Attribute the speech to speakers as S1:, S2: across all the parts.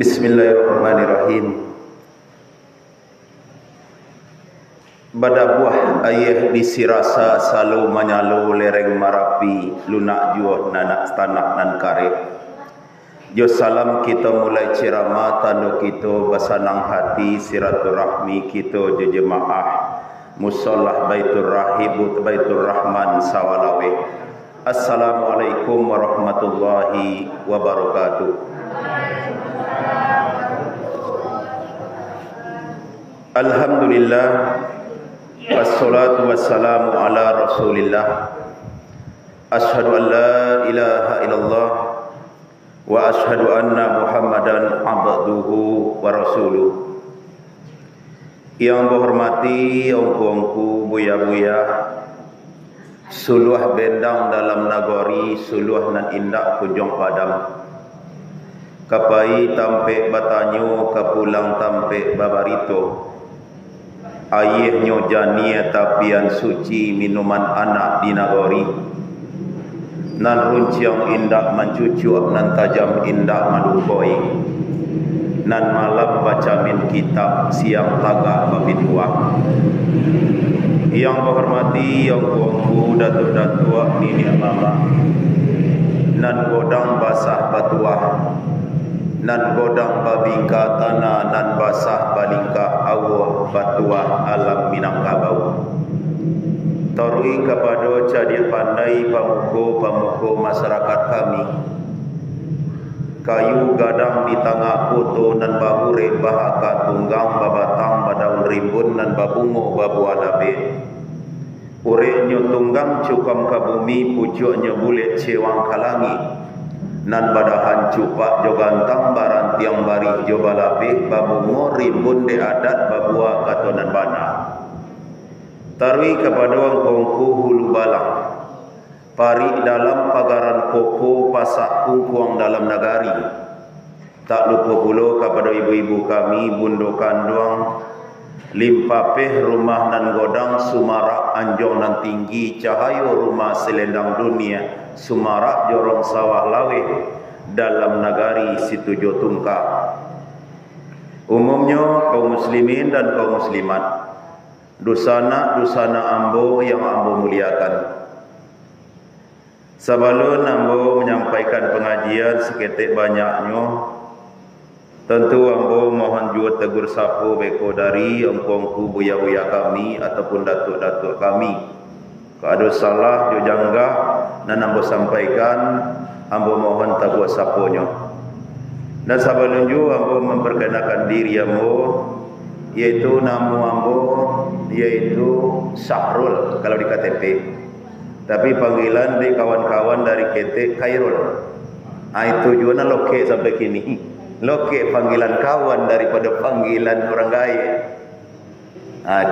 S1: Bismillahirrahmanirrahim. Bada buah ayah disirasa selalu menyalu lereng marapi lunak juah nanak tanah nan karib. Jo salam kita mulai ceramah tanda kita basanang hati silaturahmi kita je jemaah musallah Baitur Rahib Baitur Rahman Sawalawe. Assalamualaikum warahmatullahi wabarakatuh. Alhamdulillah, wassalatu wassalamu ala rasulillah. Ashhadu an la ilaha illallah wa ashhadu anna muhammadan abduhu wa rasuluh. Yang berhormati ongku-ongku, buya-buya, suluh bendang dalam nagari, suluh nan indak kunjung padam. Kapai tampe batanyo, kapulang tampe babarito. Ayahnya jania tapian suci minuman anak di nagari. Nan runciang indak mencucuk, nan tajam indak malukoi. Nan malam baca min kitab, siang tagak babin uang. Yang berhormati yang kuangku datuk-datuk nini mama. Nan godang basah batuah. Nan godang babingka tanah, nan basah balingka awah batuah alam Minangkabau. Tarui kepada cadia pandai pamuko masyarakat kami. Kayu gadang di tengah koto nan bahure bahaka tunggang babatang badaun rimbun nan babungo babu alabe. Ureknya tunggang cukam ka bumi, pucuknya bulet cewang kalangi. Nan badahan cupak jogantang barang tiang bari jobalabe babungo rimbun de adat babua katonan bana. Tarwi kepada wang kongku hulu balang. Pari dalam pagaran koko pasak kungkuang dalam nagari. Tak lupa pula kepada ibu-ibu kami bundo kanduang limpapeh rumah nan godang sumarak anjong nan tinggi cahayo rumah selendang dunia sumarak jorong sawah lawe dalam nagari situjo tungka. Umumnya kaum muslimin dan kaum muslimat, dosana ambo yang ambo muliakan. Sebelum ambo menyampaikan pengajian seketik banyaknya, tentu ambo mohon juga tegur sapu beko dari ongkongku buya-buya kami ataupun datuk-datuk kami. Kalau ada salah jo jangga dan ambo sampaikan, ambo mohon tegur sapunya. Dan sebelum juga ambo memperkenalkan diri ambo, yaitu nama ambo yaitu Syahrul kalau di KTP. Tapi panggilan di kawan-kawan dari KT Khairul. Itu juga na loke sampai kini. Loke panggilan kawan daripada panggilan orang gaya.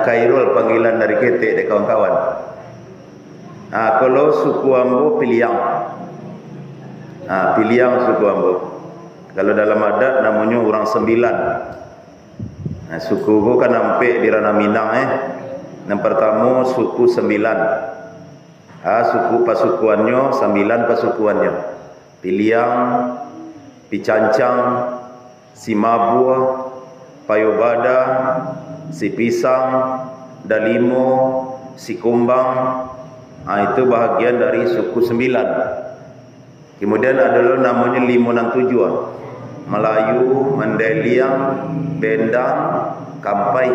S1: Khairul panggilan dari KT de kawan-kawan. Kalau suku ambo Piliang. Piliang suku ambo. Kalau dalam adat namanya orang sembilan. Suku ku kan nampak di Ranah Minang Yang pertama suku sembilan. Suku pasukuannya sembilan pasukuannya. Piliang, Picancang, Simabua, Payobada, Sipisang, Dalimo, Sikumbang. Itu bahagian dari suku sembilan. Kemudian adalah namanya 567. Melayu, Mandeliang, Bendang, Kampai.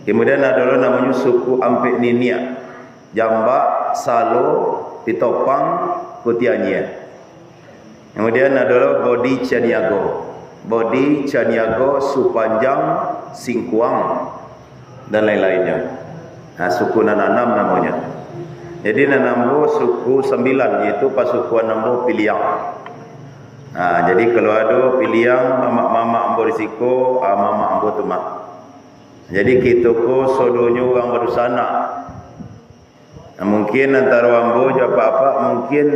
S1: Kemudian adalah namanya suku Ampek Niniak, Jambak, Salo, Pitopang, Kutianya. Kemudian adalah Bodi Caniago. Bodi Caniago, Supanjang, Singkuang dan lain-lainnya. Suku Nananam namanya. Jadi Nanambo suku 9, yaitu pasukuan Nambo Piliang. Jadi kalau ada Piliang, mama ambo risiko, mama ambo tumak. Jadi kita ko sodonyo orang berusana. Mungkin antara ambo je apa-apa, mungkin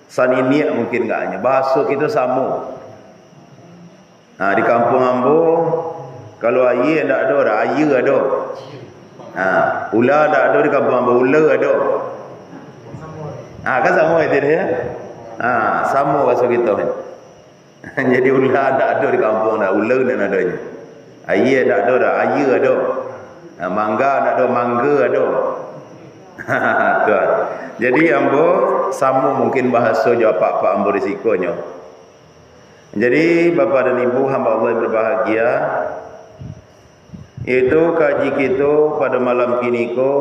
S1: saniniak mungkin enggak hanya. Bahasa kita sama. Di kampung ambo kalau air tak ada, air ada. Ula tak ada di kampung ambo, ula ada. Kan sama itu dia. Sama bahasa kita. Jadi ular tak ada di kampung dah, ular dan adanya. Ayah tak ada dah, ayah ada. Mangga tak ada, mangga ada. Tuan. Jadi ambo sama mungkin bahasa jawab apa ambo risikonya. Jadi bapa dan ibu hamba Allah yang berbahagia, itu kaji kita pada malam kini ko,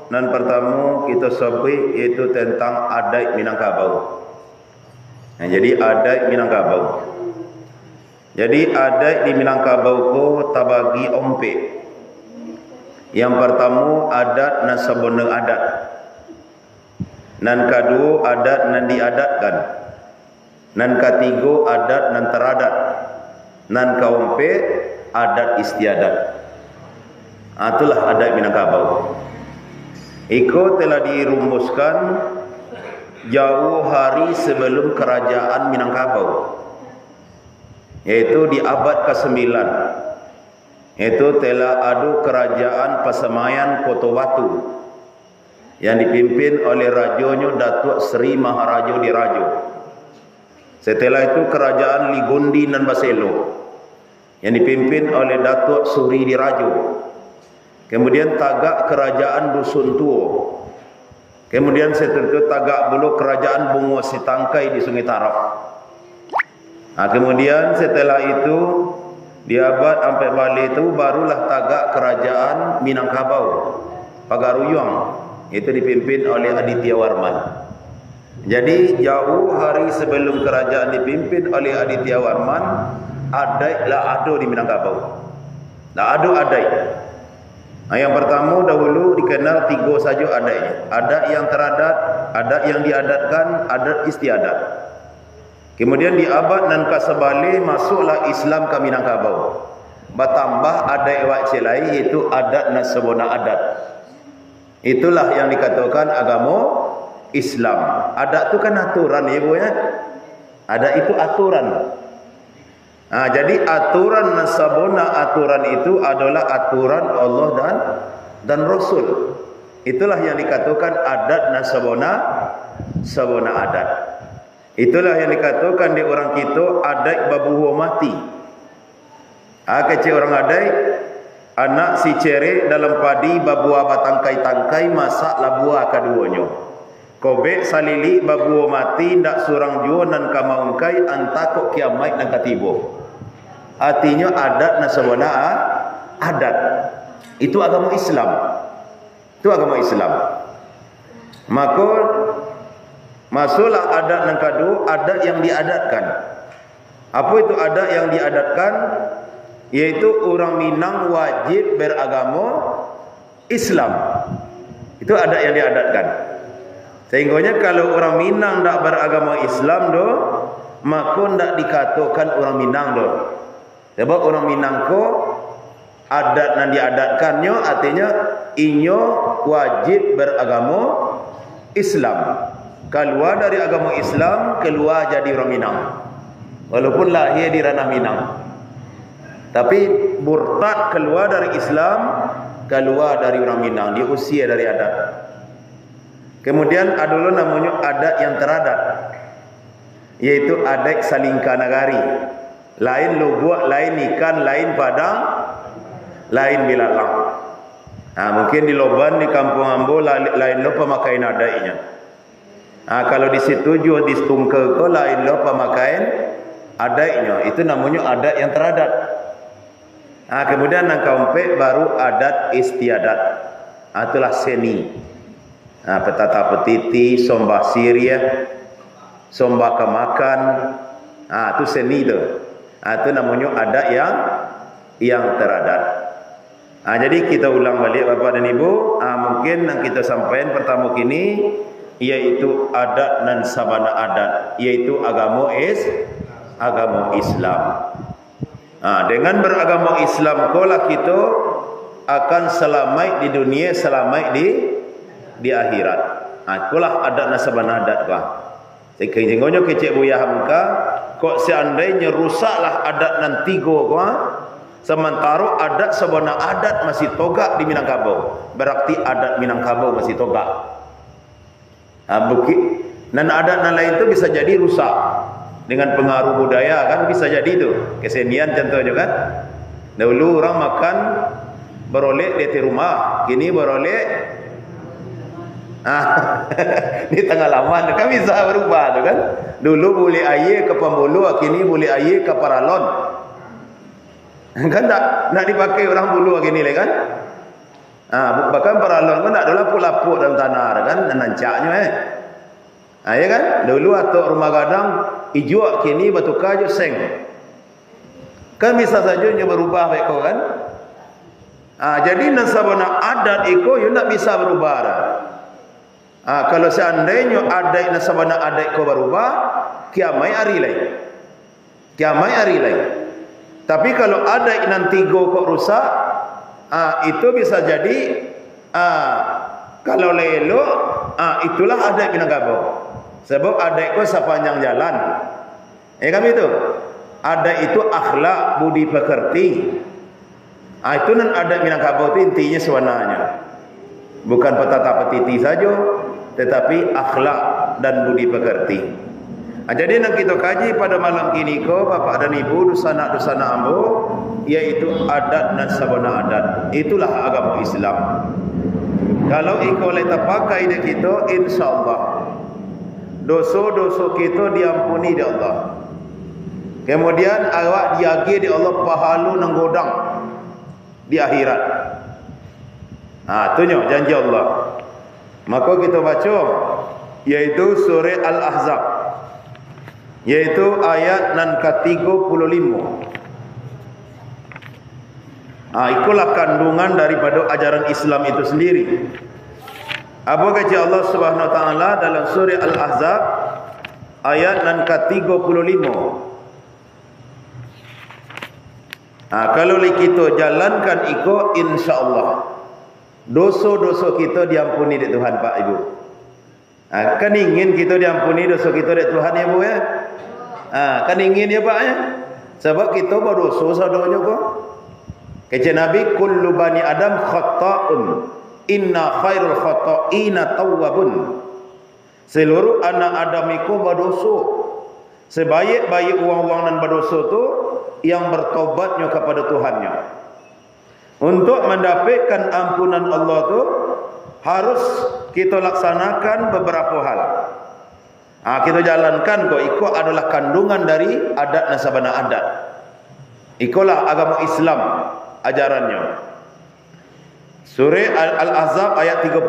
S1: dan pertama kita sebut itu tentang adat Minangkabau. Jadi adat Minangkabau. Jadi adat di Minangkabau ko tabagi ompek. Yang pertama adat nan sebenar adat. Nan kedua adat nan diadatkan. Nan ketiga adat nan teradat. Nan keempat adat istiadat. Itulah adat Minangkabau. Itu telah dirumuskan jauh hari sebelum kerajaan Minangkabau, yaitu di abad ke-9. Itu telah ada kerajaan Pasemayan Kota Batu yang dipimpin oleh rajonyo Datuk Seri Maharaja Dirajo. Setelah itu kerajaan Ligundi dan Baselo yang dipimpin oleh Datuk Suri Dirajo. Kemudian tagak kerajaan Dusun Tuo. Kemudian setelah itu tagak bulu kerajaan Bungo Sitangkai di Sungai Tarap. Kemudian setelah itu di abad sampai balik itu barulah tagak kerajaan Minangkabau Pagaruyung, itu dipimpin oleh Aditya Warman. Jadi jauh hari sebelum kerajaan dipimpin oleh Aditya Warman, adat lah ada di Minangkabau. Lah ada adat. Yang pertama dahulu dikenal 3 saja adatnya. Adat yang teradat, adat yang diadatkan, adat istiadat. Kemudian di abad nan ke-11 masuklah Islam ke Minangkabau. Bertambah adat wak celai, iaitu adat nan sebenar adat. Itulah yang dikatakan agama Islam. Adat itu kan aturan ya Bu ya. Adat itu aturan. Jadi aturan nan sebenar aturan itu adalah aturan Allah dan Rasul. Itulah yang dikatakan adat nan sebenar adat. Itulah yang dikatakan di orang kita adat babuhu mati. Kecil orang adat, anak si cere dalam padi babua batangkai-tangkai masak labua keduanya. Kobek salili babuhu mati ndak surang jua nan kamaungkai antakok kiamat nan katibo. Artinya adat nan sebenar adat. Itu agama Islam. Itu agama Islam. Maka masuklah adat yang kedua, adat yang diadatkan. Apa itu adat yang diadatkan? Yaitu orang Minang wajib beragama Islam. Itu adat yang diadatkan. Sehingganya kalau orang Minang tak beragama Islam do, maka tak dikatakan orang Minang do. Sebab orang Minang ko adat yang diadatkannya artinya inyo wajib beragama Islam. Keluar dari agama Islam, keluar jadi orang Minang. Walaupun lahir di ranah Minang. Tapi murtad keluar dari Islam, keluar dari orang Minang, diusir dari adat. Kemudian ada namanya adat yang teradat, yaitu adat salingka nagari. Lain lubuk, lain ikan, lain padang, lain bilalang. Mungkin di Loban, di Kampung Ambo, lain lo pemakaian adatnya. Kalau di situ juga di Stungke ko lain lo pemakaian adatnya. Itu namanya adat yang teradat. Kemudian yang keempat baru adat istiadat. Itulah seni. Petata petiti, sombah siria, sombah kemakan. Itu seni itu. Itu namanya adat yang teradat. Jadi kita ulang balik Bapak dan Ibu. Mungkin yang kita sampaikan pertama kini, yaitu adat dan sabana adat, yaitu agama Islam. Dengan beragama Islam kolah kita akan selamat di dunia, selamat di akhirat. Itulah adat dan sabana adat kah. Sekiranya kecik buya hamka, kok seandainya rusaklah adat nan 3 kah, sementara adat sabana adat masih togak di Minangkabau, berarti adat Minangkabau masih togak. Bukit dan adat yang lain itu bisa jadi rusak. dengan pengaruh budaya kan bisa jadi itu. Kesenian contohnya kan. Dahulu orang makan beroleh di rumah, kini beroleh di tengah laman kan bisa berubah tu kan. Dulu boleh air ke pembulu, kini boleh air ke paralon. Kan tak dipakai orang bulu gini le kan. Bahkan paralon kan tak ada lapuk-lapuk dalam tanah kan, nancaknya ya kan. Dulu atau rumah gadang hijau, kini batu kayu seng. Kan bisa saja nya berubah baik kau kan. Jadi nasabana adat iko you nak bisa berubah dah. Kalau seandainya adat nasabana adat kau berubah, kiamai hari lain. Kiamai hari lain. Tapi kalau adat nanti go kok rusak, itu bisa jadi kalau lelo, itulah adat Minangkabau. Sebab adat kau sepanjang jalan. Kan itu. Adat itu akhlak budi pekerti. Itu nan adat Minangkabau itu intinya sebenarnya. Bukan petata petiti saja, tetapi akhlak dan budi pekerti. Jadi nak kita kaji pada malam ini ko Bapak dan Ibu dusana ambo, yaitu adat dan sabana adat. Itulah agama Islam. Kalau iko leta pakai de kita, insyaallah dosa-dosa kita diampuni di Allah. Kemudian awak diagi di Allah pahala nang godang di akhirat. Tunjuk janji Allah. Maka kita baca yaitu surah Al-Ahzab, yaitu ayat nan ke-35. Itulah kandungan daripada ajaran Islam itu sendiri. Apa kata Allah Subhanahu wa taala dalam surah Al-Ahzab ayat nan ke-35? Kalau kita jalankan iko, insyaallah dosa-dosa kita diampuni di Tuhan Pak Ibu. Kan ingin kita diampuni dosa kita di Tuhan ya Bu ya. Kan ingin ya Pak ya. Sebab kita berdosa saudaranya kok. Kata Nabi, kullu bani Adam khata'un, inna khairul khata'ina tawwabun. Seluruh anak Adam itu berdosa. Sebaik-baik orang-orang nan berdosa tu yang bertobatnya kepada Tuhannya. Untuk mendapatkan ampunan Allah tu harus kita laksanakan beberapa hal. Kita jalankan kok iko adalah kandungan dari adat nasabana adat. Ikolah agama Islam ajarannya. Surah Al-Ahzab ayat 35.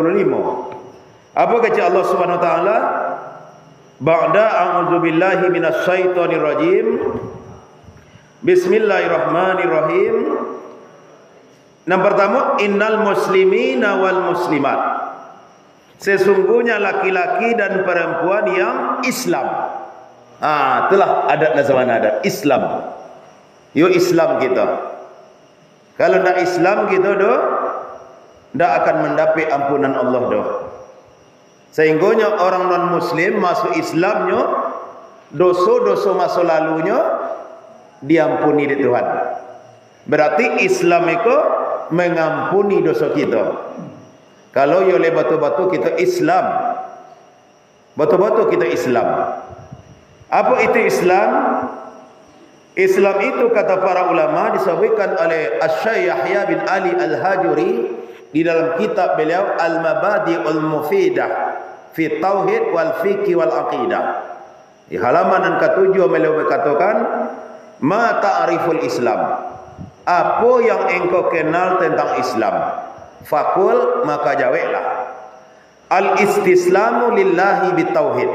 S1: Apa kata Allah Subhanahu wa taala? Ba'da a'udzu billahi minasyaitonir rajim. Bismillahirrahmanirrahim. Yang pertama, innal muslimina wal muslimat. Sesungguhnya laki-laki dan perempuan yang Islam. Itulah adat nasabana adat Islam. Yo Islam kita. Kalau ndak Islam kita ndak akan mendapat ampunan Allah doh. Sehingganya orang non muslim masuk Islamnya, dosa-dosa masa lalunya diampuni di Tuhan. Berarti Islam itu mengampuni dosa kita. Kalau yo le batu-batu kita Islam, batu-batu kita Islam. Apa itu Islam? Islam itu kata para ulama disebutkan oleh Asy-Syaikh Yahya bin Ali Al-Hajuri di dalam kitab beliau Al-Mabadi'ul Mufidah fi Tauhid wal Fiqh wal Aqidah. Di halaman yang ke-7 beliau berkatakan, ma ta'riful Islam? Apa yang engkau kenal tentang Islam? Fakul, maka jawablah, al-istislamu lillahi bitauhid.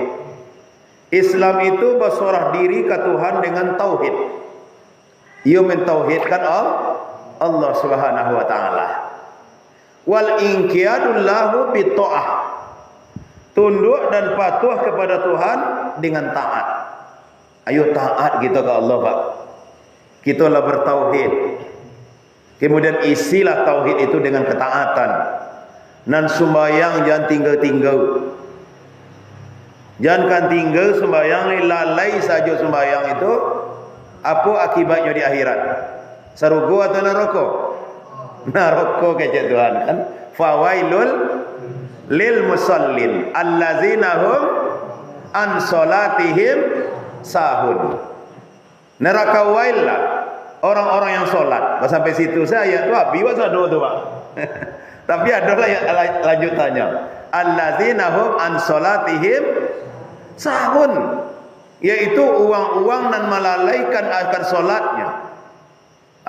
S1: Islam itu berserah diri ke Tuhan dengan tauhid. Ia mentauhidkan Allah Subhanahu wa taala. Wal inqiyadul lahu bitta'ah. Tunduk dan patuh kepada Tuhan dengan taat. Ayo taat kita ke Allah, Pak. Kita lah bertauhid. Kemudian isilah tauhid itu dengan ketaatan. Dan sembahyang jangan tinggal-tinggal. Jangan tinggal sembahyang, lalai saja sembahyang itu. Apa akibatnya di akhirat? Surga atau neraka? Neraka kata Tuhan kan. Fawailul lil musallin allazina hum an salatihim sahun. Neraka wail lah orang-orang yang solat. Sampai situ saya tu habis bahasa doa tu Pak. Tapi adalah lanjutannya. Allazina hum an salatihim sahun, yaitu uang-uang dan melalaikan akan solatnya.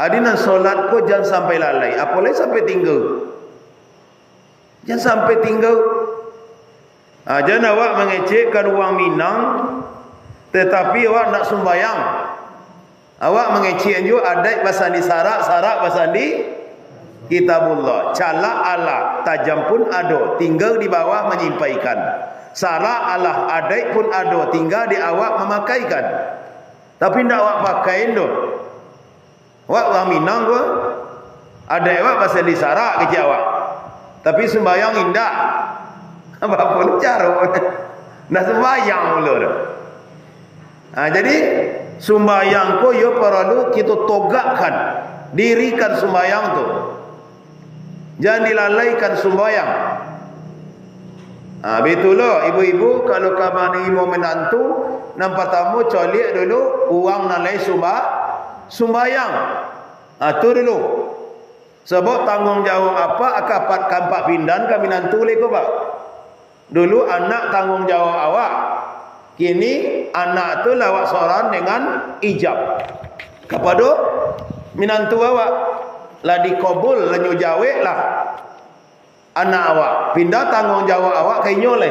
S1: Adinan solat ko jangan sampai lalai, apalagi sampai tinggal. Jangan sampai tinggal. Jangan awak mengecekkan uang Minang, tetapi awak nak sembahyang. Awak mengecekkan juga adat basandi sarak basandi kitabullah. Calak Allah, tajam pun ada, tinggal di bawah menyimpaikan. Sarak Allah, adat pun ada, tinggal di awak memakaikan. Tapi tidak awak pakai tu. Awak orang Minang ke? Adat awak basandi sarak kecik awak. Tapi sembahyang indah. Apa pun cara. Nak sembahyang mula dah. Jadi sembahyang ko yo perlu kita togakkan, dirikan sembahyang tu. Jangan dilalaikan sembahyang. Betullah ibu-ibu kalau kamu ni mau menantu nampak tamu colik dulu uang nalai sembahyang. Tu dulu. Sebab tanggungjawab apa akapat kampak pindan kami nantu le ko Pak. Dulu anak tanggungjawab awak. Kini anak tu lawak soran dengan ijab. Kepada minantu awak lah dikabul lah nyujawek lah anak awak. Pindah tanggungjawab awak kainyo le.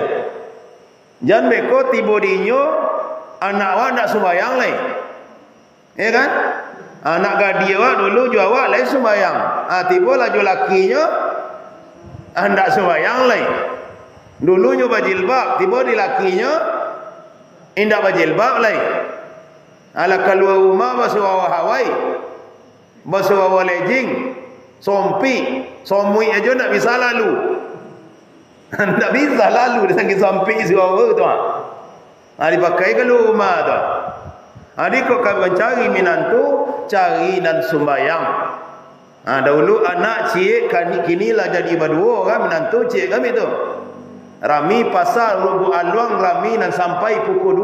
S1: Jangan beko tiba dinyo anak awak nak sembahyang le. Ya kan? Anak gadi awak dulu ju awak le sembahyang. Tiba laju lakinya hendak sembahyang le. Dulu nyo bajilbab, tiba di lakinya indak bajilbab lai. Ala keluar rumah basuh awak Hawaii, basuh awak lejing, sompi, somui aja nak bisa lalu. Tak bisa lalu dia sakit sompi suara tu. Dipakai keluar rumah tu. Adik kau kalau mencari minantu, cari dan sembahyang. Dahulu anak cik kini lah jadi berdua kan minantu cik kami tu. Rami pasal rubu aluang rami dan sampai pukul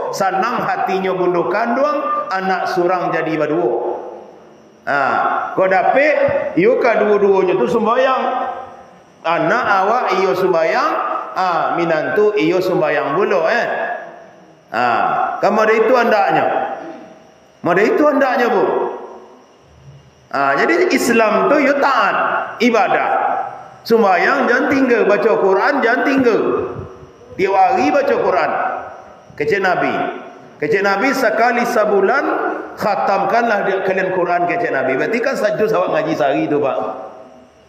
S1: 2. Sanang hatinya bunduh kandung, anak surang jadi berdua. Kau dapet, iyo kedua-duanya tu sembahyang. Anak awak iyo sembahyang, minantu iyo sembahyang bulu kamu ada itu andaknya. Ada itu andaknya bu. Jadi Islam tu yo taat ibadah. Sembahyang jangan tinggal, baca Quran jangan tinggal. Tiap hari baca Quran. Kecik Nabi sekali sebulan khatamkanlah kalian Quran kecik Nabi. Berarti kan sajus awak ngaji sehari tu Pak.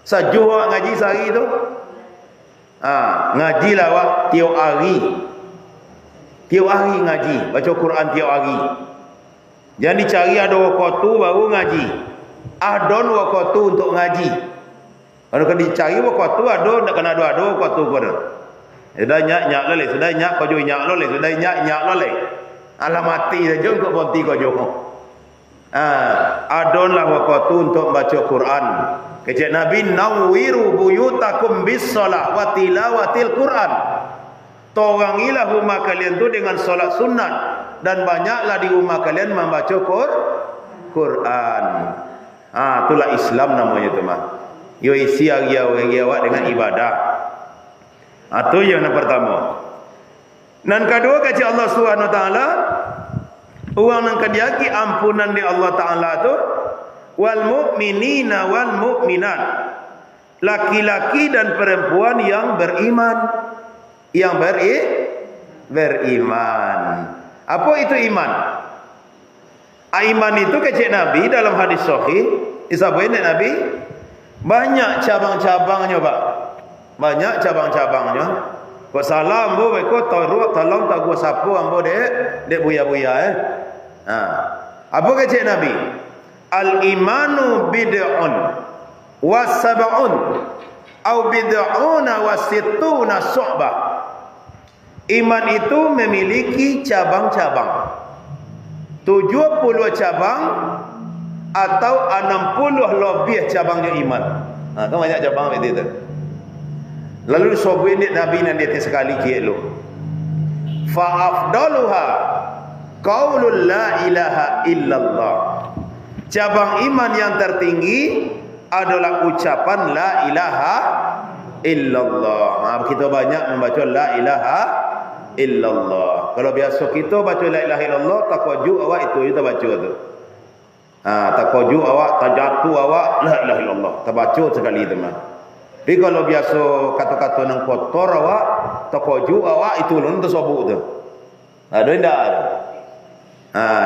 S1: Sajus awak ngaji sehari tu. Ngajilah awak tiap hari. Tiap hari ngaji, baca Quran tiap hari. Jangan dicari ada waktu baru ngaji. Adon waktu untuk ngaji. Kalau kau dicari waktu ada, nak kena ada waktu kau dah. Sudah nyak loleh, sudah nyak kau jual nyak loleh, sudah nyak loleh. Alah mati saja kau berhenti kau jual. Adonlah waktu untuk baca Quran. Kecik Nabi nawwiru buyutakum bis salat wa tilawatil Quran. Torangilah rumah kalian tu dengan solat sunat dan banyaklah di rumah kalian membaca Quran. Itulah Islam namanya tu mah. Yo isi hari awak dengan ibadah. Itu yang pertama. Dan kedua kata Allah Subhanahu Wa Taala, uang nang kadiaki ampunan di Allah Taala tu wal mu'minina wal mu'minat. Laki-laki dan perempuan yang beriman, yang beriman. Apa itu iman? Iman itu kecik Nabi dalam hadis sahih disebutkan Nabi banyak cabang-cabangnya Pak. Banyak cabang-cabangnya. Kau salam bu, kau tolong tak gua sapu ambo dek buya-buya Apa kecik Nabi? Al imanu bid'un wa sab'un au bid'una wa sittuna syu'bah. Iman itu memiliki cabang-cabang. 70 cabang atau 60 lebih cabangnya iman. Kan banyak cabang begitu tu. Lalu sobuin Nabi nanti sekali kielo. Fa afdaluha qaulul la ilaha illallah. Cabang iman yang tertinggi adalah ucapan la ilaha illallah. Kita banyak membaca la ilaha illallah. Kalau biasa kita baca la ilaha illallah, takwaju awak itu kita baca tu. Takwaju awak, tajatu awak la ilaha illallah, terbaca sekali tu mah. Tapi kalau biasa kata-kata nang kotor awak, takwaju awak itu lun tersebut tu. Ada ndak ada?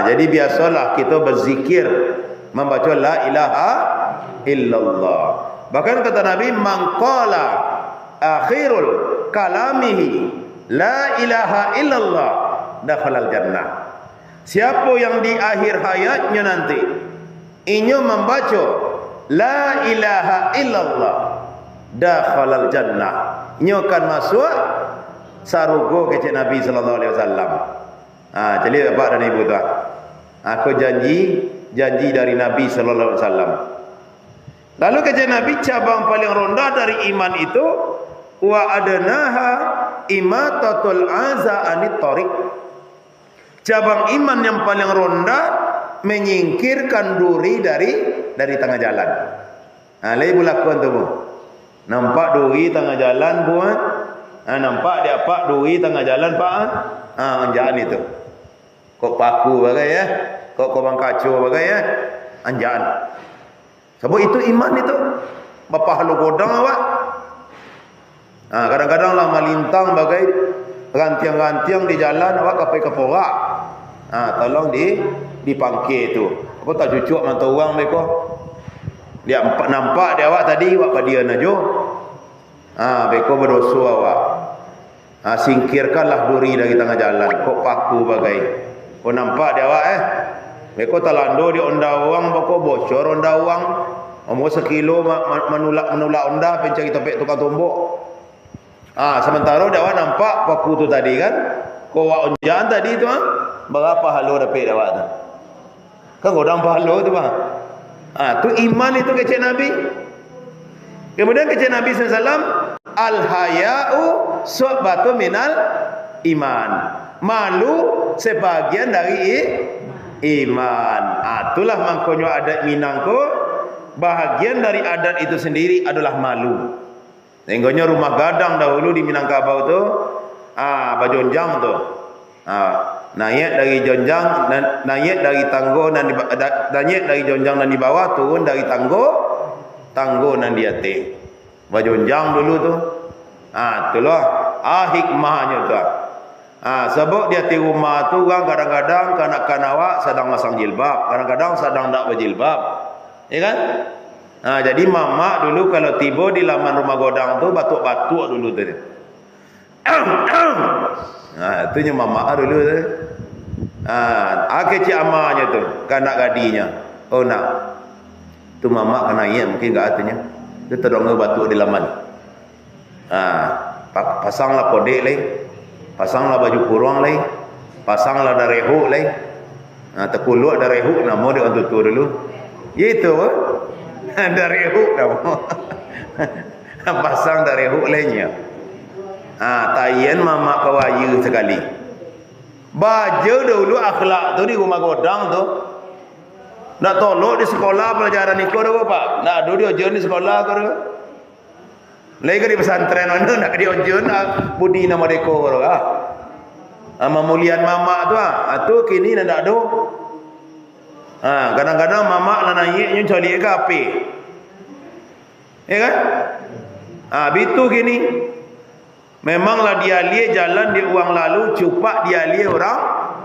S1: Jadi biasalah kita berzikir membaca la ilaha illallah. Bahkan kata Nabi, man qala akhirul kalamihi la ilaha illallah dakhalal jannah. Siapa yang di akhir hayatnya nanti inyo membaca la ilaha illallah dakhalal jannah, inyo akan masuk sarugo kecik Nabi sallallahu alaihi wasallam. Jadi Bapak dan Ibu tuan, aku janji dari Nabi sallallahu alaihi wasallam. Lalu kata Nabi, cabang paling rendah dari iman itu wa adnaha imatatul aza anit tariq. Cabang iman yang paling rendah menyingkirkan duri dari tengah jalan. Lai berlakuan tu. Nampak duri tengah jalan buat. Nampak dia pak duri tengah jalan pak. Anjaan itu. Kok paku bagai ya? Kok bang kacau bagai ya? Anjaan. Sebab itu iman itu. Bapa halu godang awak. Kadang-kadang lah melintang bagai rantiang-rantiang di jalan awak kapai keporak. Tolong dipangkir tu. Apa tak cucuk mata orang mereka. Dia nampak dia awak tadi awak pada najo. Mereka berdosa awak. Singkirkanlah duri dari tengah jalan. Kok paku bagai. Kau nampak dia awak mereka talando di onda uang, bako bocor onda uang. Umur sekilo menulak onda pencari topek tukang tombok. Sementara dia awak nampak paku tu tadi kan. Kau awak unjaan tadi tu berapa halo dapat awak tu? Kan godang halo tu bang. Tu iman itu kecil Nabi. Kemudian kecil Nabi SAW, al-haya'u su'batu minal iman. Malu sebagian dari iman. Itulah maknanya adat Minang ko. Bahagian dari adat itu sendiri adalah malu. Tengoknya rumah gadang dahulu di Minangkabau tu, bajonjang tu. Naik dari jonjang, naik dari tanggo dan naik dari jonjang dan di bawah, turun dari tanggo dan di atas. Bajonjang dulu tu. Itulah hikmahnya tu. Sebab di atas rumah tu orang kadang-kadang kanak-kanak awak sedang masang jilbab, kadang-kadang sedang tak berjilbab. Ya kan? Jadi mamak dulu kalau tiba di laman rumah godang tu batuk-batuk dulu tu. Itunya mamak dulu tu. Kecik amanya tu, kanak gadinya. Oh nak. Tu mamak kena iya mungkin enggak artinya. Dia terdongga batuk di laman. Pasanglah kodek lai. Pasanglah baju kurung lai. Pasanglah darehuk lai. Terkuluk darehuk nama dia untuk tu dulu. Itu darehuk nama. Pasang darehuk lainnya. Tayan mamak kawayu sekali. Baca dulu akhlak tu di rumah godang tu. Nak tolok di sekolah pelajaran ikut dah Pak. Nak ada dia ujian di sekolah ke dah. Lagi di pesantren mana nak dia ujian budi nama deko dah. Memulian mamak tu tu kini nak ada. Kadang-kadang mamak nak naiknya cari ke api. Ya kan? Bitu kini. Memanglah dia lihat jalan di uang lalu cupak dia lihat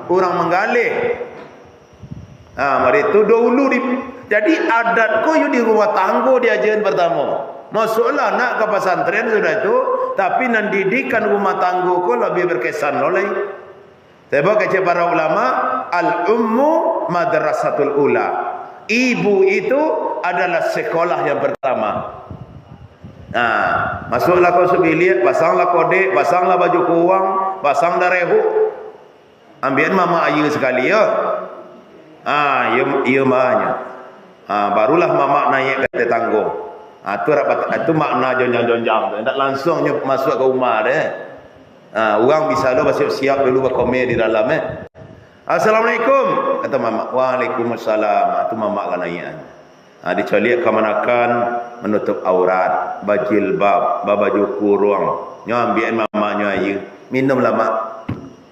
S1: orang menggalih. Mari tu dahulu jadi adat ko di rumah tangga diajaran pertama. Masuklah nak ke pesantren sudah itu, tapi nan didikan rumah tangga ko lebih berkesan oleh. Sebab kata para ulama, al-ummu madrasatul ula. Ibu itu adalah sekolah yang pertama. Masuklah kau sebilik, pasanglah kodek, pasanglah baju kurung, pasang darehu. Ambil mama ayu sekali ya. Ia mahnya. Barulah mama naik ke tangga. Itu makna jonjang-jonjang tu. Tak langsung masuk ke rumah dia. Orang bisa lo bersiap-siap dulu berkomer di dalam Assalamualaikum, kata mama. Waalaikumsalam. Itu mama kan ayat. Dicoliak kemanakan menutup aurat, bajilbab, baju kurung. Nyo ambian mamanya ayu. Minumlah mak.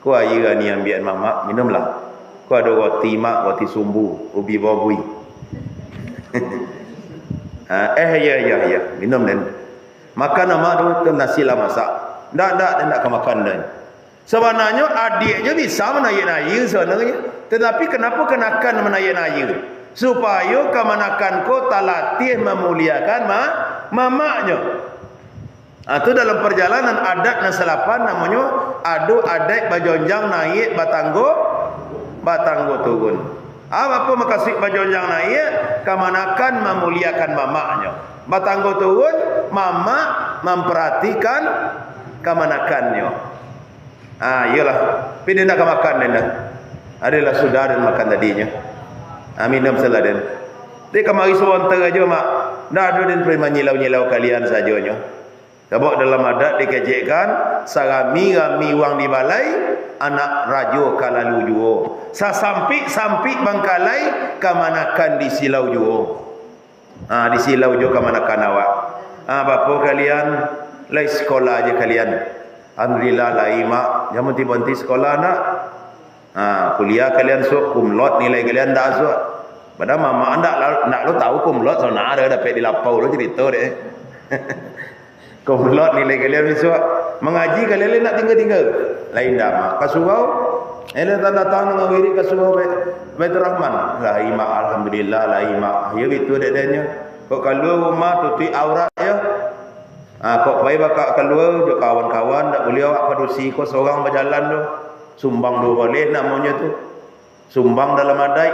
S1: Ku ayu ni ambian mama, minumlah. Ku ada roti mak, roti sumbu, ubi babui. Ya, minum dan makan mak tu nasi lah masak. Dak dia nak makan dan. Sebenarnya adiknya bisa menaik-naik sebenarnya. Tetapi kenapa kenakan menaik-naik? Supaya kemanakan ko talatih memuliakan mamaknya. Itu dalam perjalanan adat dan selapan namanya adu adik bajonjang naik batanggo turun. Apa makasih bajonjang naik kemanakan memuliakan mamaknya. Batanggo turun mama memperhatikan kemanakannya. Iyalah. Tapi dia nak makan dia. Adalah sudah dan makan tadinya. Minum seladen. Dia kemari sebentar aja mak. Dah ada dan pergi menyilau-nyilau kalian sajanya. Sebab dalam adat dikejekkan sarami-rami wang di balai anak rajo kalalu juo. Sasampi bangkalai kemanakan di silau juo. Di silau juo kemanakan awak. Bapa kalian lai sekolah aja kalian. Alhamdulillah lai mak. Jangan berhenti sekolah nak. Kuliah kalian sok kumlot nilai kalian dah sok. Padahal mama nak lo tahu kumlot so nak ada dapat di lapau lo cerita deh. Kumlot nilai kalian sok. Mengaji kalian nak tinggal. Lain dah mak. Kasurau. Datang dengan wirid kasurau Baitur Rahman. Lai mak alhamdulillah lai mak. Ya itu dedenya. Kok kalau rumah tutup aurat ya. Kok baik bakal keluar jo kawan-kawan tak boleh awak padusi kau seorang berjalan tu. Sumbang dua boleh namanya tu. Sumbang dalam adai.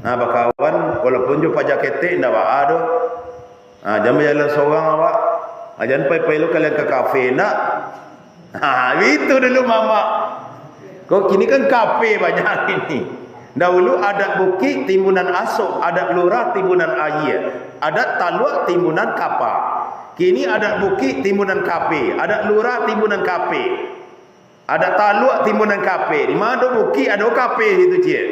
S1: Bakawan walaupun jo pajak ketek ndak ba tu. Jangan berjalan seorang awak. Jangan pai-pai lu kalian ke kafe nak. Itu dulu mama. Kok kini kan kafe banyak ini. Dahulu adat bukit timbunan asok, adat lurah timbunan air, adat taluak timbunan kapal. Kini adat bukit timbunan kafe, adat lurah timbunan kafe, adat taluak timbunan kafe. Di mana ada bukit ada kafe situ cik.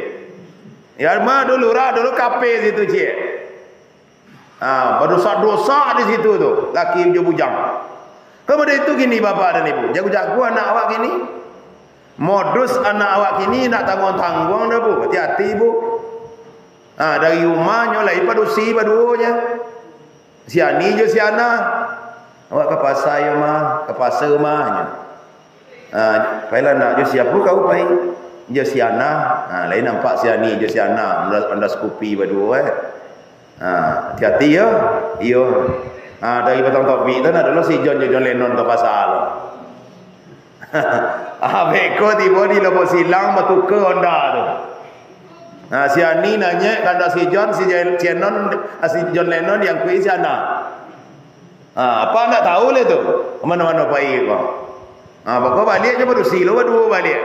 S1: Ya mana ada lurah ada kafe situ cik. Berdosa-dosa di situ tu laki bujang. Kemudian itu gini bapak dan ibu, jago-jago anak awak gini. Modus anak awak kini nak tanggung-tanggung dah bu. Hati-hati bu. Dari rumahnya lah padusi paduanya. Si ani je si ana. Awak ke pasar ya mah, ke pasar mahnya. Pailah nak je siapa kau pai? Je si ana. Lain nampak si ani je si ana, anda skupi berdua hati-hati ya. Iyo. Dari batang topik tu adalah si John Lennon tu pasal. Beko tiba di lepas silang bertukar Honda tu. Si Ani nanya kata si John Lennon yang kuis si Ana. Apa nak tahu le tu? Mana-mana baik kau. Bako balik je baru silo berdua balik.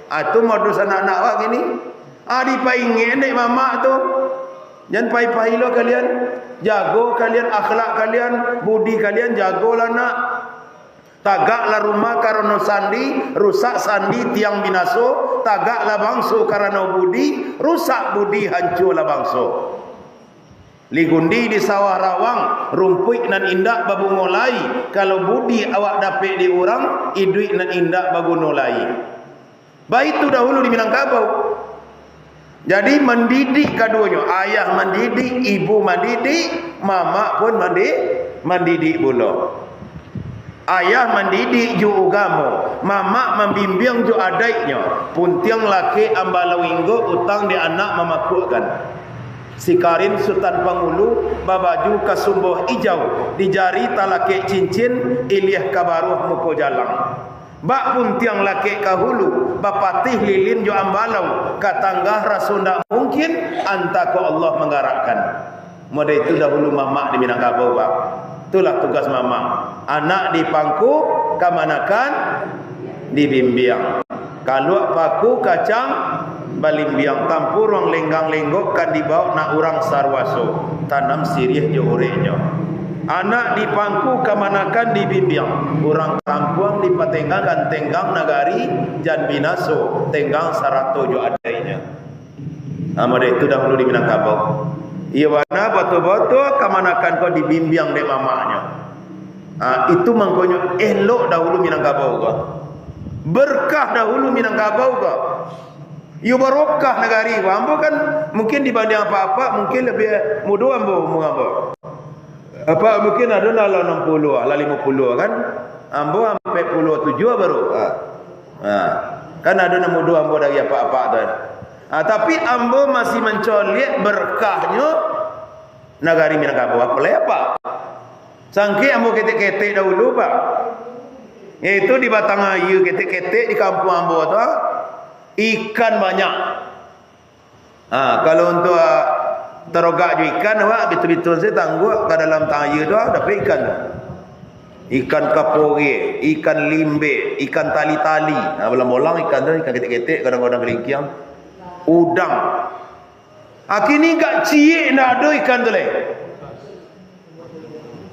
S1: Tu modus anak-anak awak gini. Dipaingin dek mama tu. Jangan pai-pai lo kalian. Jago kalian akhlak kalian, budi kalian jagolah nak. Tagaklah rumah karena sandi, rusak sandi tiang binaso. Tagaklah bangso karena budi, rusak budi hancurlah bangso. Ligundi di sawah rawang, rumput nan indak babu ngolai. Kalau budi awak dapat di orang, iduit nan indak babu nolai. Baik itu dahulu di Minangkabau. Jadi mendidik keduanya, ayah mendidik, ibu mendidik, mama pun mendidik pula. Ayah mendidik ju agama, mama membimbing ju adiknya. Puntiang laki ambalau inggo utang di anak memakukkan. Sikarin Sultan Pangulu babaju kasumbuh hijau, di jari talake cincin ilih kabaruh muko jalang. Bak puntiang laki kahulu bapatih lilin ju ambalau katanggah rasunda mungkin antako Allah menggerakkan. Mode itu dahulu mama di Minangkabau Pak. Itulah tugas mama. Anak dipangku kamanakan dibimbing. Kalau paku kacang balimbiang tampur orang lenggang-lenggok kan dibawa nak orang sarwaso tanam sirih johorenya. Anak dipangku kamanakan dibimbing. Orang kampung dipatenggang kan tenggang nagari jan binaso tenggang sarato jo adai. Amade itu dahulu di Minangkabau. Iya wana betul-betul kamanakan kau dibimbing dek mamanya. Itu mangkonyo elok dahulu Minangkabau kau. Berkah dahulu Minangkabau kau. Iyo barokah negari kau. Ambo kan mungkin dibanding apa-apa mungkin lebih mudah ambo. Apa mungkin ada nala 60 ala 50 kan. Ambo sampai 57 baru. Kan ada nombor 2 ambo dari apa-apa tuan. Tapi ambo masih mencolek berkahnya negari Minangkabau. Apa le apa? Sangki ambo ketek-ketek dahulu pak. Yaitu di Batang Ayu ketek-ketek di kampung ambo tu ikan banyak. Kalau untuk terogak je ikan wak betul-betul saya tangguh ke dalam Batang Ayu tu dapat ikan tu. Ikan kapore, ikan limbe, ikan tali-tali. Bolang-bolang ikan tu, ikan ketek-ketek, kadang-kadang kelingkiang. Udang. Kini gak cie ndak ada ikan tu leh.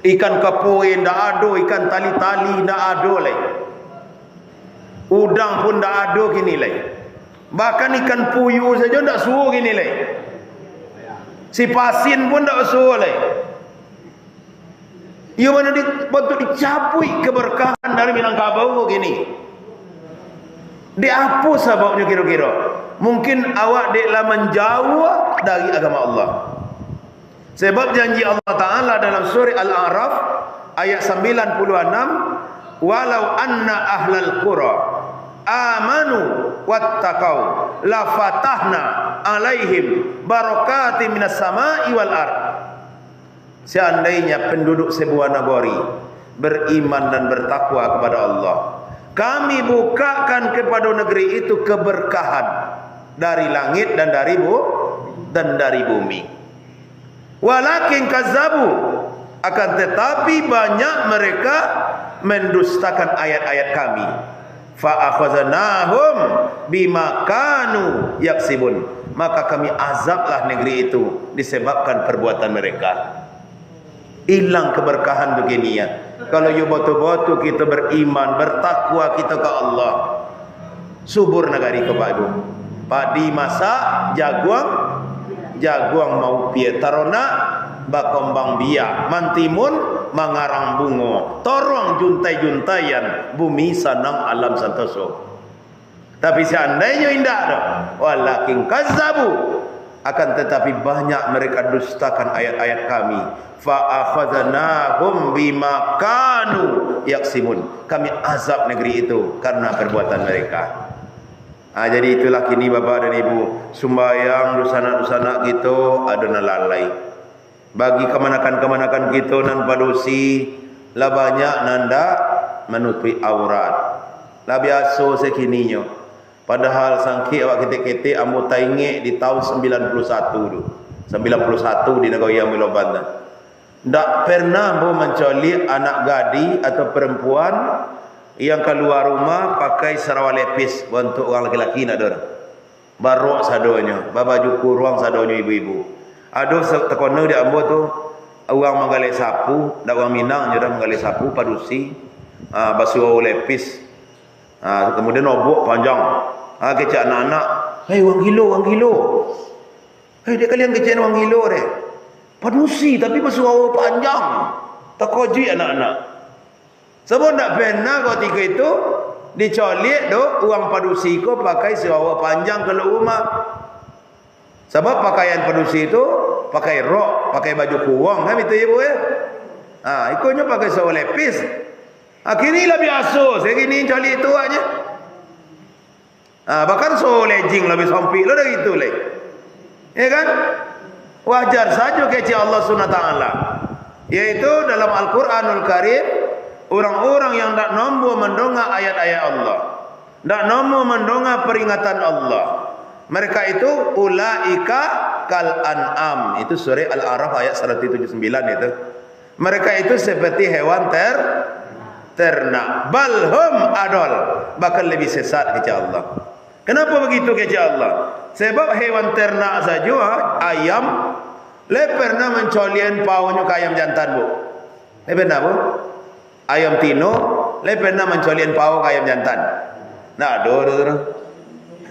S1: Ikan kapore ndak ada, ikan tali-tali ndak ada leh. Udang pun ndak ada kini leh. Bahkan ikan puyuh saja ndak suruh kini leh. Si pasin pun ndak suruh leh. Ia mana bentuk dicapui keberkahan dari Minangkabau gini. Dia apa sebabnya kira-kira? Mungkin awak deklah menjauh dari agama Allah. Sebab janji Allah Ta'ala dalam surah Al-A'raf ayat 96, walau anna ahlal qura amanu wattaqau la fatahna alaihim barakatim minas sama'i wal ardh. Seandainya penduduk sebuah negeri beriman dan bertakwa kepada Allah, kami bukakan kepada negeri itu keberkahan dari langit dan dari bumi. Walakin kazzabu, akan tetapi banyak mereka mendustakan ayat-ayat kami. Fa akhadnahum bima kanu yaksibun, maka kami azablah negeri itu disebabkan perbuatan mereka. Hilang keberkahan begini ya. Kalau you betul-betul kita beriman, bertakwa kita ke Allah, subur negari ke Pak Ibu. Padi masak, jaguang mau pie tarona, bakombang biak, mantimun mangarang bungo, torong juntai-juntaian, bumi sanang alam santoso. Tapi seandainya indah dah, walakin kazzabu, akan tetapi banyak mereka dustakan ayat-ayat kami. Fa akhadnahum bima kanu yaksimun, kami azab negeri itu karena perbuatan mereka. Jadi itulah kini Bapak dan Ibu, sembahyang dusana-dusana kita ada nalalai. Bagi kemanakan-kemanakan kita nan padusi lah banyak nanda menutupi aurat. Lah biasa sekininya. Padahal sangki awak ketik-ketik ambo tainge di tahun 91 tu. 91 di negara yang Banten. Tak pernah ambo mencoli anak gadi atau perempuan yang keluar rumah pakai sarawak lepis untuk orang lelaki nak ada. Barok sadonya, babaju kurang sadonya ibu-ibu. Ada tekono di ambo tu orang menggalai sapu, dak orang Minang je dah menggalai sapu padusi. Basuh lepis. Kemudian obok panjang. Kecak anak-anak, hei wang kilo. Hei dia kalian kecak wang kilo deh. Padusi tapi basuh awal panjang. Tak koji anak-anak. Sebab tak pernah ketika itu dicolik do uang padusi ko pakai sewawa panjang ke rumah. Sebab pakaian padusi itu pakai rok, pakai baju kurung kan itu ibu ya. Ikutnya pakai sewawa lepis. Akhirnya lah biasa, segini colik itu aja. Bahkan so lejing lebih sampai lo dah gitu le. Ya kan? Wajar saja kecil Allah Subhanahu Taala. Yaitu dalam Al-Qur'anul Karim, orang-orang yang tak nombor mendongak ayat-ayat Allah, tak nombor mendongak peringatan Allah, mereka itu ulaika kal an'am. Itu surah Al-A'raf ayat 179 itu. Mereka itu seperti hewan ternak. Balhum adol, bahkan lebih sesat kecil Allah. Kenapa begitu kecil Allah? Sebab hewan ternak saja ayam le pernah mencolian paunya ke ayam jantan bu. Le pernah bu? Ayam tino le pernah mencolian pau ke ayam jantan. Nak ada.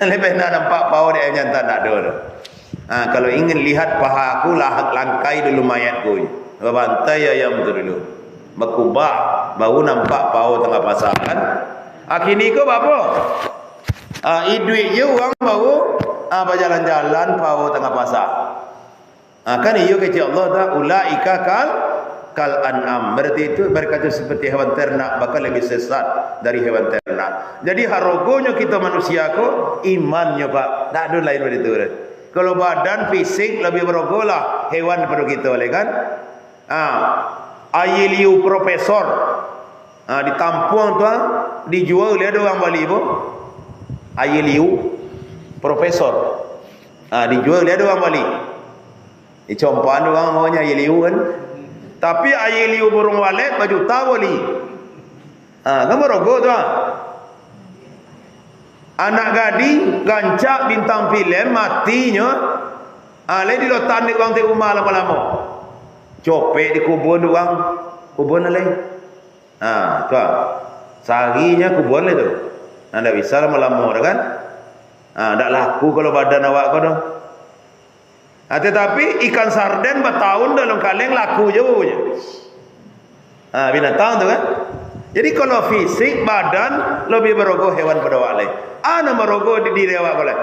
S1: Le pernah nampak pau di ayam jantan nak ada. Kalau ingin lihat paha aku, langkai dulu mayatku. Bantai ayam tu dulu. Berkubah, baru nampak pau tengah pasar kan. Kini ko apa? Duit je orang baru berjalan-jalan pau tengah pasar. Kan iyo kecil Allah ta ulaika kal an'am. Berarti itu berkata seperti hewan ternak, bakal lebih sesat dari hewan ternak. Jadi harogonya kita manusia ko imannya Pak. Tak ada lain dari itu. Kalau badan fisik lebih berogo lah hewan pada kita oleh kan. Ayeliu profesor ditampung tu dijual oleh ada orang Bali bu. Ayeliu profesor dijual oleh ada orang Bali. Dicompan orang maunya ayeliu kan. Tapi ayeliu burung walet baju tawali. Kamu berogo tu anak gading gancak bintang filem matinya lain di lotan di orang rumah lama-lama copek di kubun orang kubun lain tu seharinya kubun lah tu anda bisa lama-lama kan tak laku kalau badan awak kau tu tetapi ikan sarden bertahun dalam kaleng laku je binatang tu kan. Jadi kalau fisik badan lebih berogo hewan pada awak lain. Ana merogo di diri awak boleh.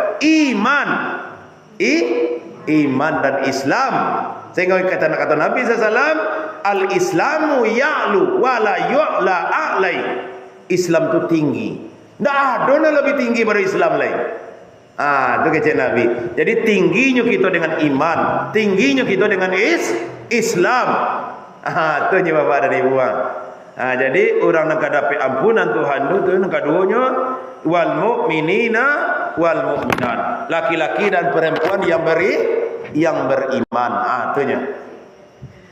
S1: Iman dan Islam. Sehingga kata Nabi SAW, al-Islamu ya'lu wa la yu'la a'lai. Islam tu tinggi. Tak ada yang lebih tinggi pada Islam lain. Itu kata Nabi. Jadi tingginya kita dengan iman, tingginya kita dengan Islam. Itu je Bapak dan Ibu. Jadi orang nak dapat ampunan Tuhan tu yang keduanya wal mu'minina wal mu'minat, laki-laki dan perempuan yang beriman. Itunya.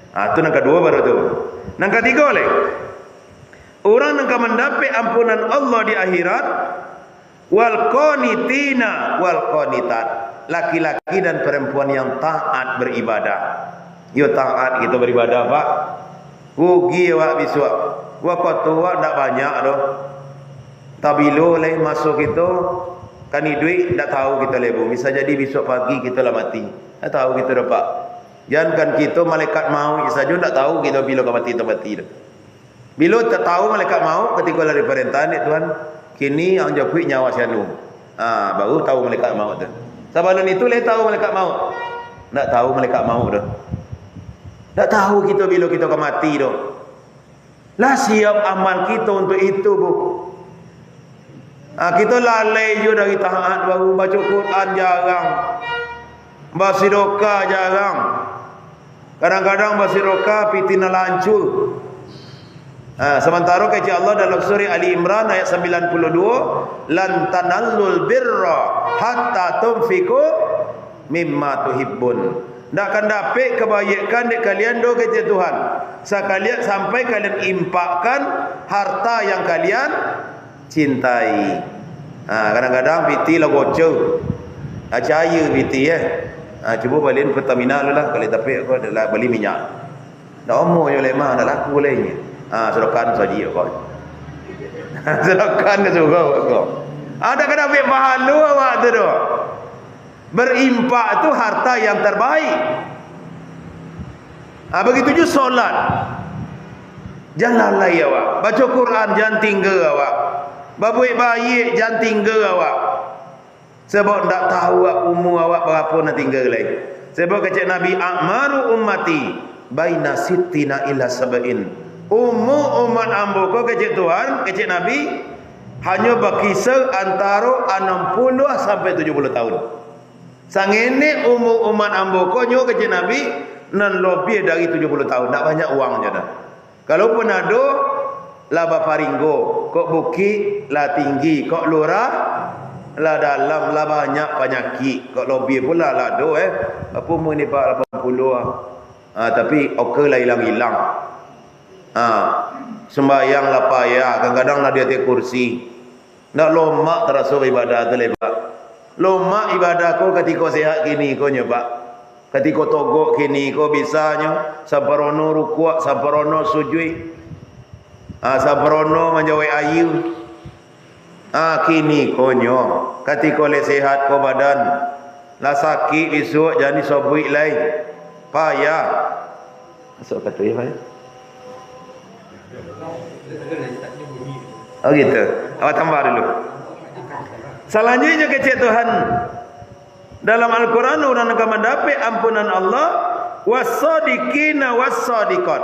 S1: Itu yang kedua baru tu. Yang ketiga oleh orang yang mendapat ampunan Allah di akhirat wal qanitina wal qanitat, laki-laki dan perempuan yang taat beribadah. Yo taat kita beribadah Pak. Rugi awak biswa. Waktu awak tak banyak doh. Tabilo leh masuk itu kan duit tak tahu kita lebu. Bisa jadi besok pagi kita lah mati. Tak tahu kita dapat. Jangan kan kita malaikat mau saja tak tahu kita bila mati atau mati. Bila tak tahu malaikat mau ketika lari perintah ni Tuhan, kini ang japui nyawa sianu. Baru tahu malaikat mau tu. Sebelum itu leh tahu malaikat mau. Tak tahu malaikat mau dah. Tak tahu kita bila kita akan mati dah. Lah siap amal kita untuk itu bu. Kita lalai je dari taat baru baca Quran jarang. Bersedekah jarang. Kadang-kadang bersedekah pitina lancur. Sementara kata Allah dalam surah Ali Imran ayat 92, lan tanallul birra hatta tunfiqu mimma tuhibbun. Tak akan dapat kebaikan di kalian do kata Tuhan sekalian sampai kalian impakkan harta yang kalian cintai. Kadang-kadang piti lah bocor. Cahaya piti cuba balikin Pertamina dulu lah. Kalau tapi aku adalah beli minyak. Dah umur je lemah, dah laku lainnya. Sedokan saja kau. Sedokan ke suka kau. Ada kena ambil pahala awak tu doh. Berimpak tu harta yang terbaik. Begitu juga solat. Jangan lalai awak. Baca Quran jangan tinggal awak. Babuik baik jangan tinggal awak. Sebab tak tahu umur awak berapa nak tinggal lagi. Sebab kata Nabi, "A'maru ummati baina sittina ila sab'in." Umur umat ambo kau kata Tuhan, kata Nabi, hanya berkisar antara 60 sampai 70 tahun. Sangene umur umat ambo kau nyo kata Nabi nan lebih dari 70 tahun. Tak banyak uang je dah. Kalau pun ada laba paringgo, kok bukit lah tinggi, kok lurah lah dalam lah banyak penyakit, kok lebih pula lah do apa mu ni Pak 80 tapi okey lah hilang-hilang. Sembahyang lah payah, kadang-kadang lah dia kursi. Nak lomak terasa ibadah tu lepak. Lomak ibadah kau ketika sehat kini kau nyoba. Ketika togok kini kau bisanya samparono rukuk, samparono sujud. Samparono menjawai ayu. Kini kau nyo ketika le sehat kau badan. Lah sakit besok jadi sobui lain. Payah. Masuk kata ya, payah. Oh gitu. Awak tambah dulu. Selanjutnya kecik Tuhan. Dalam Al-Quran orang akan mendapat ampunan Allah. Was-sadiqina was-sadiqat.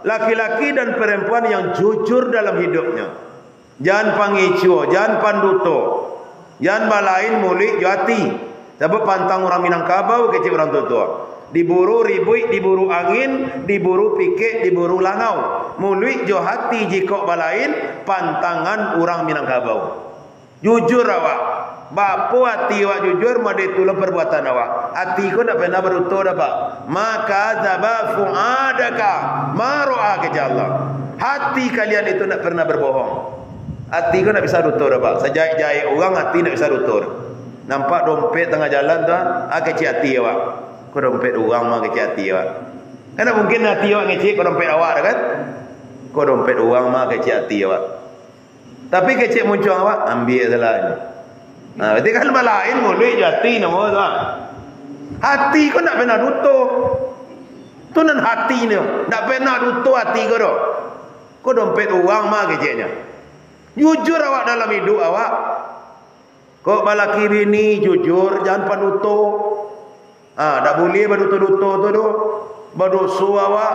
S1: Laki-laki dan perempuan yang jujur dalam hidupnya. Jangan pangicuo, jangan panduto. Jangan balain mulik jati. Sebab pantang orang Minangkabau kecil orang tua. Diburu ribui, diburu angin, diburu pikik, diburu langau. Mulik jo hati jikok balain pantangan orang Minangkabau. Jujur awak. Bapu hati awak jujur mau ditolong perbuatan awak. Hati kau tak pernah berutuh dapat. Maka zaba fuadaka maro'a keja Allah. Hati kalian itu tak pernah berbohong. Hati kau tak bisa rutuh dapat. Sejai-jai orang hati tak bisa rutuh. Nampak dompet tengah jalan tu, kecil hati awak. Kau dompet orang mah kecil hati awak. Kan mungkin hati awak kecil, kau dompet awak dah kan? Kau dompet orang mah kecil hati awak. Tapi kecil muncul awak, ambil salah ni. Berarti kan lain mulut hati nama tu. Hati kau nak pernah rutuh. Tu nan hati ni, nak pernah rutuh hati kau tu. Kau dompet orang mah kecilnya. Jujur awak dalam hidup awak. Kok balaki bini jujur, jangan panuto. Tak boleh baduto-duto tu tu. Badoso awak,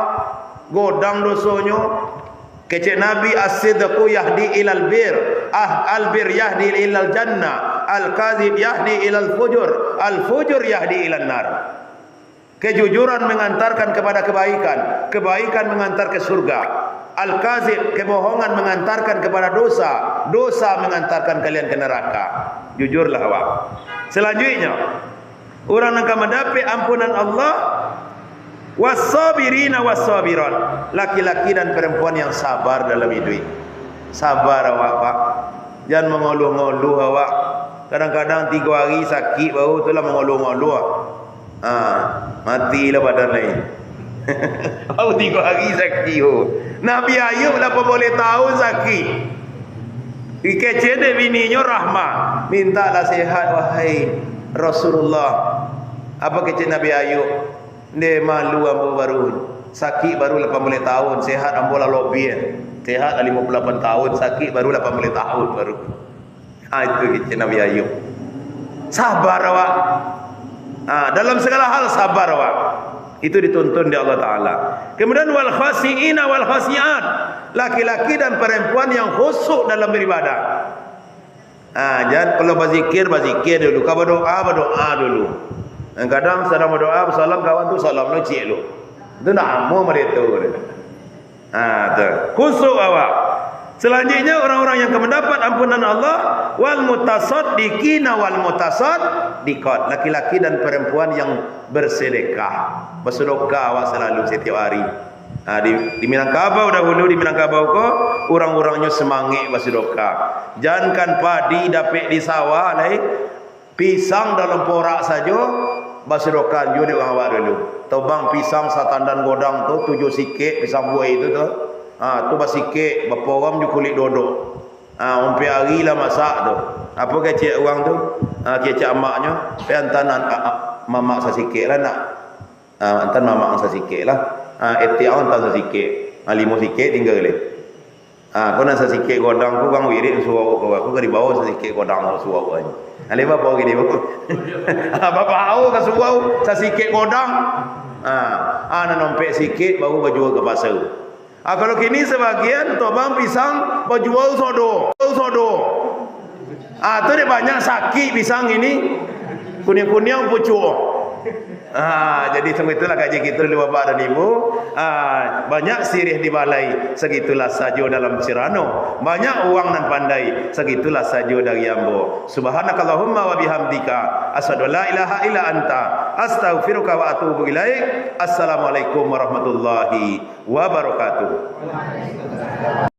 S1: godang dosonyo. Kecik Nabi as-sidqu yahdi ilal bir. Al-bir yahdi ilal jannah. Al-kadhib yahdi ilal fujur. Al-fujur yahdi ilal nar. Kejujuran mengantarkan kepada kebaikan. Kebaikan mengantar ke surga. Al-kazib, kebohongan mengantarkan kepada dosa. Dosa mengantarkan kalian ke neraka. Jujurlah awak. Selanjutnya, orang akan mendapat ampunan Allah. Was-sabirina was-sabirat. Laki-laki dan perempuan yang sabar dalam hidup. Sabar awak, Pak. Jangan mengeluh-ngeluh awak. Kadang-kadang 3 hari sakit baru itulah mengeluh-ngeluh. Matilah badan lain. Baru 3 hari sakit. Nabi Ayub 80 tahun sakit. Kecil dia bininya rahmat. Mintalah sehat wahai Rasulullah. Apa kecil Nabi Ayub? Dia malu ambo baru. Sakit baru 80 tahun. Sehat ambo lah lebih. Sehat 58 tahun. Sakit baru 80 tahun baru. Itu kecil Nabi Ayub. Sabar awak. Dalam segala hal sabar awak. Itu dituntun di Allah Ta'ala. Kemudian wal khasi'ina wal khasi'at. Laki-laki dan perempuan yang khusyuk dalam beribadah. Jangan kalau berzikir dulu. Kalau berdoa dulu. Kadang sedang berdoa, salam kawan tu salam lu cik lu. Itu nak amu mereka tu. Khusyuk awak. Selanjutnya orang-orang yang akan mendapat ampunan Allah wal mutasaddiqina wal mutasaddiqat. Laki-laki dan perempuan yang bersedekah. Bersedekah awak selalu setiap hari. Di Minangkabau dahulu di Minangkabau ko orang-orangnya semangat bersedekah. Jangankan padi dapat di sawah lai, pisang dalam porak saja bersedekah juga di orang awak dulu. Tobang pisang satandan godang tu 7 sikit pisang buah itu tu. Tu basikit berporam je kulit dodok. Umpi hari lah masak tu. Apa kecik orang tu? Kecik amaknya, antan mamak sasikit lah nak. Antan mamak sasikit lah. Etiak antan sasikit. 5 sikit tinggal leh. Kau nak sasikit godang ku bang wirid suruh aku ke di bawah sasikit godang aku suruh aku. Ali bapa pergi dia baku. Bapa au ke suruh sasikit godang. Nak nompek sikit baru berjual ke pasar. Kalau kini sebagian tobang pisang berjual sodo. Tu dia banyak sakit pisang ini. Kuning-kuning pucuk. Jadi semua itulah kaji kita dulu bapak dan ibu. Banyak sirih di balai, segitulah saja dalam Cirano. Banyak uang dan pandai, segitulah saja dari ambo. Subhanakallahumma wa bihamdika asyhadu la ilaha illa anta astaghfiruka wa atubu ilaik. Assalamualaikum warahmatullahi wabarakatuh.